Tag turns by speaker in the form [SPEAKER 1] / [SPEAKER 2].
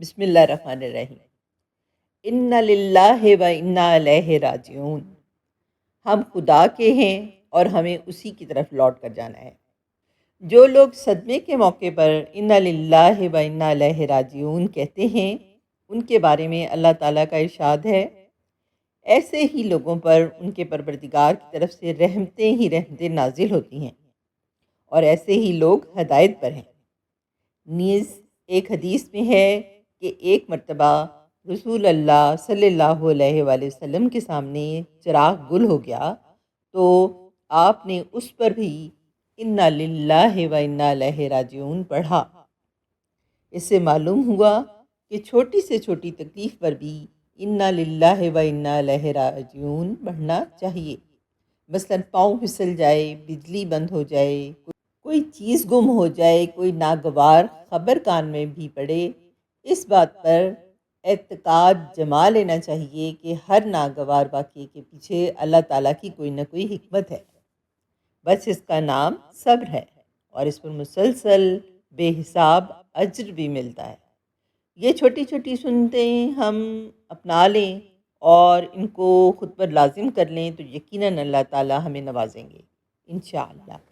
[SPEAKER 1] بسم اللہ الرحمن الرحیم۔ انا للہ و انا الیہ راجعون۔ ہم خدا کے ہیں اور ہمیں اسی کی طرف لوٹ کر جانا ہے۔ جو لوگ صدمے کے موقع پر انا للہ و انا الیہ راجعون کہتے ہیں، ان کے بارے میں اللہ تعالیٰ کا ارشاد ہے، ایسے ہی لوگوں پر ان کے پروردگار کی طرف سے رحمتیں ہی رحمتیں نازل ہوتی ہیں اور ایسے ہی لوگ ہدایت پر ہیں۔ نیز ایک حدیث میں ہے کہ ایک مرتبہ رسول اللہ صلی اللہ علیہ وآلہ وسلم کے سامنے چراغ گل ہو گیا تو آپ نے اس پر بھی انا للہ و انا الیہ راجعون پڑھا۔ اس سے معلوم ہوا کہ چھوٹی سے چھوٹی تکلیف پر بھی انا للہ و انا الیہ راجعون پڑھنا چاہیے۔ مثلا پاؤں پھسل جائے، بجلی بند ہو جائے، کوئی چیز گم ہو جائے، کوئی ناگوار خبر کان میں بھی پڑے، اس بات پر اعتقاد جما لینا چاہیے کہ ہر ناگوار واقعے کے پیچھے اللہ تعالیٰ کی کوئی نہ کوئی حکمت ہے، بس اس کا نام صبر ہے اور اس پر مسلسل بے حساب اجر بھی ملتا ہے۔ یہ چھوٹی چھوٹی سنتیں ہم اپنا لیں اور ان کو خود پر لازم کر لیں تو یقیناً اللہ تعالیٰ ہمیں نوازیں گے انشاءاللہ۔